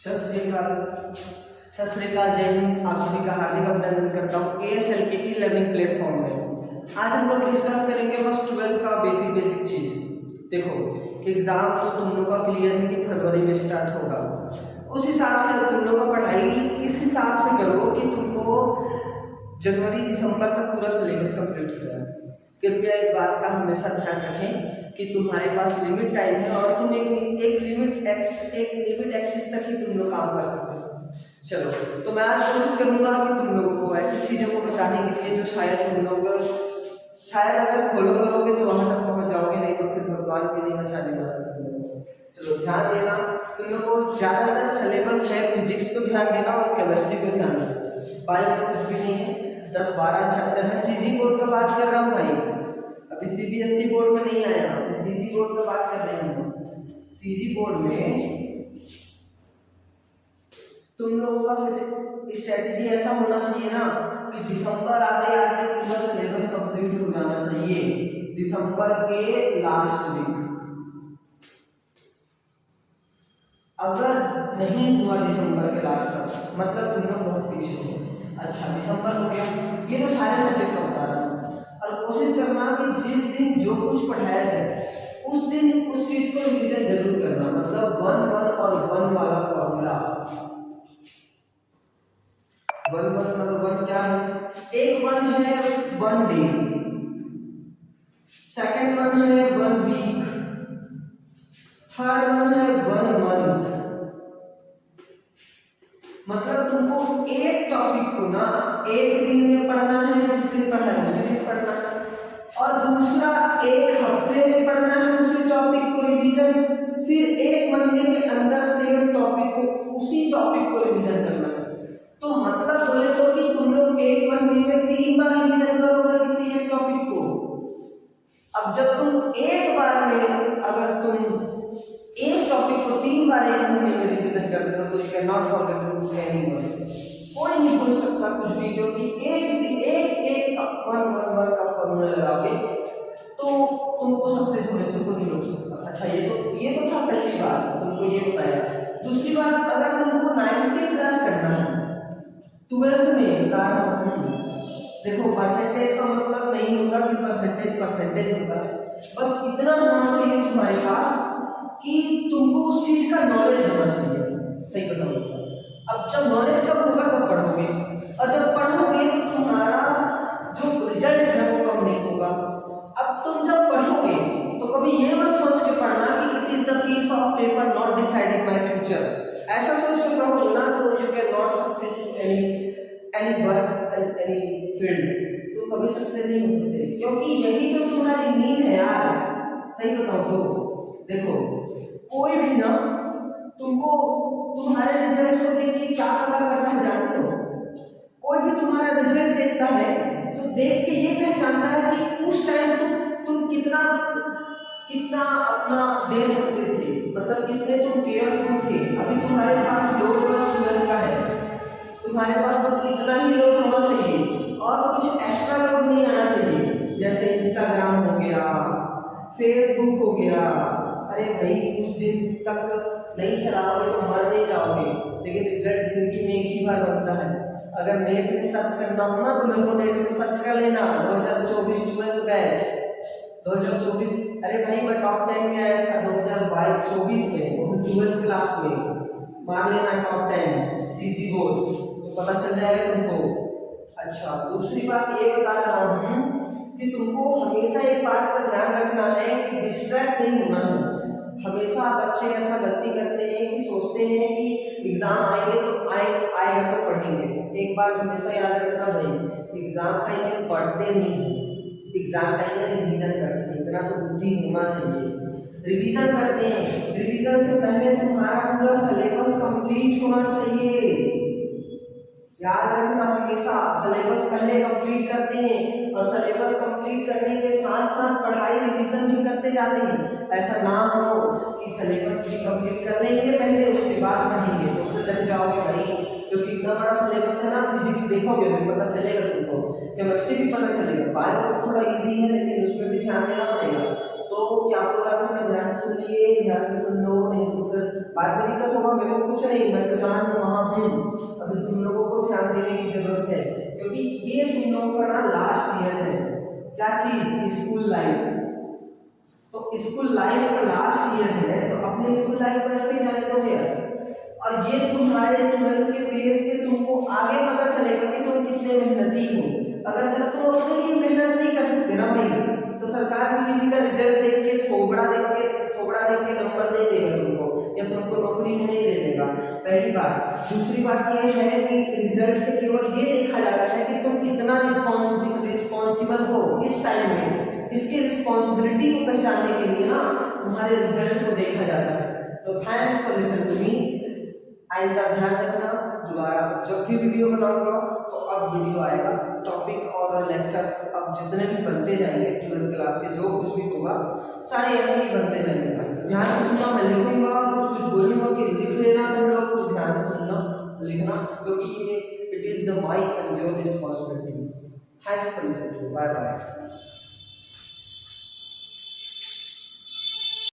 सत श्री अकाल, जय हिंद। आप सभी का हार्दिक अभिनंदन करता हूँ ASLKT लर्निंग प्लेटफॉर्म में। आज हम लोग डिस्कस करेंगे बस 12th का बेसिक चीज। देखो, एग्जाम तो तुम लोग का क्लियर है कि फरवरी में स्टार्ट होगा। उस हिसाब से तुम लोग का पढ़ाई इस हिसाब से करो कि तुमको जनवरी दिसंबर तक पूरा सिलेबस कंप्लीट हो जाए। कृपया इस बात का हमेशा ध्यान रखें कि तुम्हारे पास लिमिट टाइम है और तुम एक लिमिट एक्सिस तक ही तुम लोग काम कर सकते हो। चलो, तो मैं आज कोशिश करूंगा कि तुम लोगों को ऐसी चीज़ों को बताने के लिए जो शायद तुम लोग अगर फॉलो करोगे तो वहां तक पहुंच जाओगे, नहीं तो फिर भगवान के लिए बचाने वाला। चलो ध्यान देना, तुम लोग को ज़्यादातर सिलेबस है फिजिक्स को ध्यान देना और केमिस्ट्री को ध्यान देना। बायो कुछ भी नहीं है, 10-12 चैप्टर है। सीजी बोर्ड का बात कर रहा हूँ भाई, अभी सीबीएसई बोर्ड में नहीं आया, सीजी बोर्ड का बात कर रहे हैं। सीजी बोर्ड में तुम लोगों का स्ट्रेटेजी ऐसा होना चाहिए ना कि दिसंबर आते आते पूरा सिलेबस कंप्लीट हो जाना चाहिए, दिसंबर के लास्ट वीक। अगर नहीं हुआ दिसंबर के लास्ट तक, मतलब तुम लोग बहुत पीछे हो। अच्छा, दिसंबर हो गया, ये तो सारे सब्जेक्ट का बता रहा हूँ। और कोशिश करना कि जिस दिन जो कुछ पढ़ाया जाए उस दिन उस चीज को रिवीजन जरूर करना। मतलब 1 और 1 वाला फॉर्मूला, 1 क्या है? एक 1 है 1 डे, सेकंड 1 है 1 वीक, थर्ड 1 है 1 मंथ। मतलब तुमको एक टॉपिक को ना एक दिन में पढ़ना है, जिस दिन पढ़ना है उसी दिन पढ़ना है, और दूसरा एक हफ्ते में पढ़ना है उसी टॉपिक को रिवीजन, फिर एक महीने के अंदर सेम टॉपिक को उसी टॉपिक को रिवीजन करना है। तो मतलब बोले तो कि तुम लोग एक महीने में 3 बार रिवीजन करोगे किसी एक टॉपिक को। अब जब तुम एक बार में अगर तुम एक टॉपिक को 3 बार एक महीने में रिवीजन करते हो तो you can not forget anyone. कोई नहीं भूल सकता कुछ भी, क्योंकि एक 1 का फॉर्मूला लगाओगे तो तुमको सक्सेस होने से कोई नहीं रोक सकता। अच्छा, ये तो था पहली बार, तुमको ये बताया। दूसरी बात, अगर तुमको 90 प्लस करना है 12th में, देखो परसेंटेज का मतलब नहीं होगा कि परसेंटेज होगा, बस इतना होना चाहिए तुम्हारे पास कि तुमको उस चीज का नॉलेज होना चाहिए। सही बताऊंगा, अब जब नॉलेज कब होगा? जब पढ़ोगे, और जब पढ़ोगे तो तुम्हारा जो रिजल्ट है वो कम नहीं होगा। अब तुम जब पढ़ोगे तो कभी ये मत सोच के पढ़ना कि it is the piece of paper not deciding my future. ऐसा सोच के पढ़ोगे ना तो you can not success any work any field, तुम कभी सक्सेस नहीं हो सकते, क्योंकि यही तो तुम्हारी नीड है यार। सही बताऊं तो देखो, कोई भी ना तुमको तुम्हारे रिजल्ट को देख के क्या पता करता है जानते हो? कोई भी तुम्हारा रिजल्ट देखता है तो देख के ये पहचानता है कि उस टाइम तुम कितना अपना दे सकते थे, मतलब कितने तुम केयरफुल थे। अभी तुम्हारे पास लोड बस 12 का है, तुम्हारे पास बस इतना ही लोड होना चाहिए और कुछ एक्स्ट्रा लोड नहीं आना चाहिए। जैसे इंस्टाग्राम हो गया, फेसबुक हो गया, अरे भाई उस दिन तक नहीं चलाओगे तो मर नहीं जाओगे, लेकिन रिजल्ट जिंदगी में एक ही बार बनता है। अगर नेट में सर्च करना हो ना तो मेरे को नेट में सर्च कर लेना 2024 12 बैच 2024। अरे भाई मैं टॉप 10 में आया था 2024 में, वो 12th क्लास में। मार लेना टॉप 10 सीजी बोर्ड, तो पता चल जाएगा तुमको। अच्छा, दूसरी बात ये बता रहा हूँ कि तुमको हमेशा एक बात का ध्यान रखना है कि डिस्ट्रैक्ट नहीं होना है। हमेशा बच्चे ऐसा गलती करते हैं कि सोचते हैं कि एग्जाम आएंगे तो आएगा तो पढ़ेंगे। एक बात हमेशा याद रखना भाई, एग्जाम टाइम में पढ़ते नहीं, एग्जाम टाइम में रिवीजन करते हैं। इतना तो बुद्धि होना चाहिए। रिवीजन करते हैं, रिवीजन से पहले तुम्हारा पूरा सिलेबस कंप्लीट होना चाहिए। याद रखना हमेशा, सिलेबस पहले कंप्लीट करते हैं और सिलेबस कंप्लीट करने के साथ साथ पढ़ाई रिवीजन भी करते जाते हैं। ऐसा ना हो कि सिलेबस भी कंप्लीट कर लेंगे पहले, उसके बाद पढ़ेंगे तो फिर लग जाओगे भाई, क्योंकि इतना बड़ा सिलेबस है ना फिजिक्स। देखो लिखोगे भी पता चलेगा तुमको, केमिस्ट्री भी पता चलेगा, बायो थोड़ा इजी है लेकिन उसमें भी ध्यान देना पड़ेगा। तो क्या बोल रहा था मैं, ध्यान से सुनिए, ध्यान से सुन लो, नहीं तो फिर बाद में दिक्कत होगा। मेरे को कुछ नहीं, मैं तो जहाँ हूँ वहाँ हूँ, अभी तुम लोगों को ध्यान देने की जरूरत है, क्योंकि ये तुम लोगों का ना लास्ट ईयर है। क्या चीज? School life. तो स्कूल लाइफ का लास्ट ईयर है, तो अपने स्कूल लाइफ को ऐसे ही जाने दोगे यार। और ये तुम्हारे 12th के बेस पे तुमको आगे पता चलेगा कि तुम कितने मेहनती हो। अगर जब तुम अपने लिए मेहनत नहीं कर सकते ना भाई, तो सरकार भी किसी का रिजल्ट देख के थोबड़ा देख के नंबर नहीं देगा तुमको, या तुमको नौकरी में नहीं ले देगा। पहली बात। दूसरी बात ये है कि रिजल्ट से केवल ये देखा जाता है कि तुम कितना रिस्पॉन्सिबल हो इस टाइम में। इसकी रिस्पॉन्सिबिलिटी को पहचानने के लिए ना तुम्हारे रिजल्ट को देखा जाता है। तो thanks for listening to me. आइंदा ध्यान रखना, दोबारा जब भी वीडियो बनाऊंगा तो अब वीडियो आएगा, टॉपिक और लेक्चर्स अब जितने भी बनते जाएंगे 12th क्लास के, जो कुछ भी होगा सारे ऐसे ही बनते जाएंगे भाई। तो ध्यान से सुनना, मैं लिखूंगा कुछ बोलूंगा कि लिख लेना तुम लोग, तो ध्यान से सुनना लिखना, क्योंकि ये it is the my and your responsibility. Thanks for listening, bye bye.